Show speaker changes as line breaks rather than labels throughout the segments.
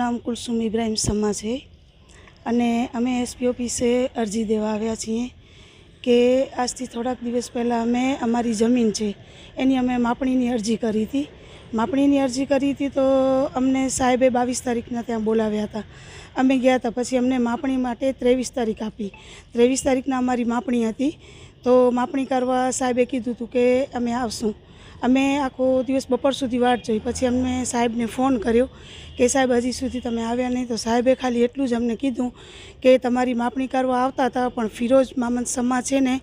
नाम कुलसुम इब्राहिम सम्मा है અને અમે એસપી ઓફિસે અરજી દેવા આવ્યા છીએ કે આજથી થોડાક દિવસ પહેલાં અમે અમારી જમીન છે એની અમે માપણીની અરજી કરી હતી તો અમને સાહેબે 22 તારીખના ત્યાં બોલાવ્યા હતા। અમે ગયા હતા, પછી અમને માપણી માટે 23 તારીખ આપી। 23 તારીખના અમારી માપણી હતી, તો માપણી કરવા સાહેબે કીધું હતું કે અમે આવશું। અમે આખો દિવસ બપોર સુધી વાટ જોઈ, પછી અમને સાહેબને ફોન કર્યો કે સાહેબ હજી સુધી તમે આવ્યા નહીં। તો સાહેબે ખાલી એટલું જ અમને કીધું કે તમારી માપણી કરવા આવતા હતા, પણ ફિરોજ મામદ સમા છે ને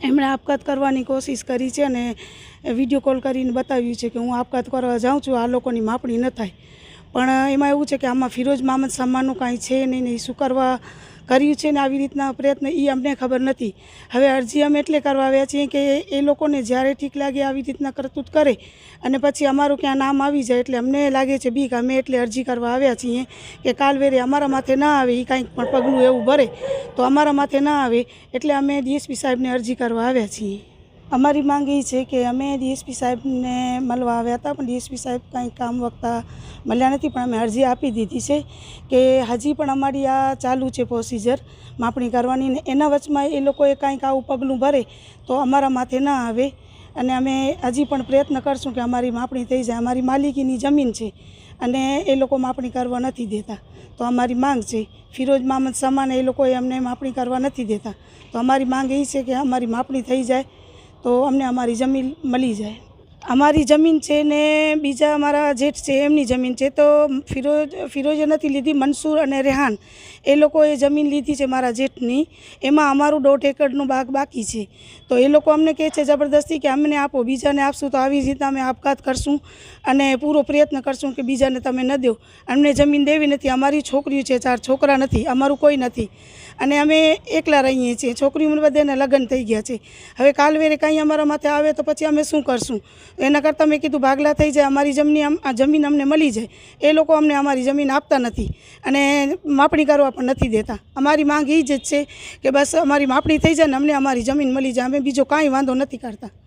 એમણે આપઘાત કરવાની કોશિશ કરી છે અને વિડીયો કોલ કરીને બતાવ્યું છે કે હું આપઘાત કરવા જાઉં છું, આ લોકોની માપણી ન થાય। પણ એમાં એવું છે કે આમાં ફિરોજ મામદ સમાનું કાંઈ છે નહીં, શું કરવા કર્યું છે ને આવી રીતના પ્રયત્ન એ અમને ખબર નથી। હવે અરજી અમે એટલે કરવા આવ્યા છીએ કે એ લોકોને જ્યારે ઠીક લાગે આવી રીતના કરતૂત કરે અને પછી અમારું ક્યાં નામ આવી જાય, એટલે અમને લાગે છે બીક। અમે એટલે અરજી કરવા આવ્યા છીએ કે કાલવેરે અમારા માથે ના આવે, એ કાંઈક પણ પગલું એવું ભરે તો અમારા માથે ના આવે, એટલે અમે ડીએસપી સાહેબને અરજી કરવા આવ્યા છીએ। અમારી માંગ એ છે કે અમે ડીએસપી સાહેબને મળવા આવ્યા હતા, પણ ડીએસપી સાહેબ કાંઈ કામ વખતા મળ્યા નથી, પણ અમે અરજી આપી દીધી છે કે હજી પણ અમારી આ ચાલુ છે પ્રોસિજર માપણી કરવાની, ને એના વચમાં એ લોકોએ કાંઈક આવું પગલું ભરે તો અમારા માથે ના આવે, અને અમે હજી પણ પ્રયત્ન કરશું કે અમારી માપણી થઈ જાય। અમારી માલિકીની જમીન છે અને એ લોકો માપણી કરવા નથી દેતા, તો અમારી માંગ છે ફિરોજ મામદ સમાને એ લોકોએ અમને માપણી કરવા નથી દેતા, તો અમારી માંગ એ છે કે અમારી માપણી થઈ જાય તો અમને અમારી જમીન મળી જાય। અમારી જમીન છે ને બીજા અમારા જેઠ છે એમની જમીન છે, તો ફિરોજે નથી લીધી, મંસૂર અને રેહાન એ લોકોએ જમીન લીધી છે મારા જેઠની, એમાં અમારું 1.5 એકરનું બાગ બાકી છે। તો એ લોકો અમને કહે છે જબરદસ્તી કે અમને આપો, બીજાને આપશું તો આવી રીતના અમે આપઘાત કરશું અને પૂરો પ્રયત્ન કરશું કે બીજાને તમે ન દો। અમને જમીન દેવી નથી, અમારી છોકરીઓ છે, 4 છોકરા નથી, અમારું કોઈ નથી, અને અમે એકલા રહીએ છીએ। છોકરીઓને બધાને લગ્ન થઈ ગયા છે। હવે કાલવેરે કાંઈ અમારા માથે આવે તો પછી અમે શું કરશું? એના કરતાં મેં કીધું ભાગલા થઈ જાય, અમારી જમીન અમને મળી જાય। એ લોકો અમને અમારી જમીન આપતા નથી અને માપણી કરવા પણ નથી દેતા। અમારી માંગ એ જ છે કે બસ અમારી માપણી થઈ જાય ને અમને અમારી જમીન મળી જાય, અમે બીજો કાંઈ વાંધો નથી કરતા।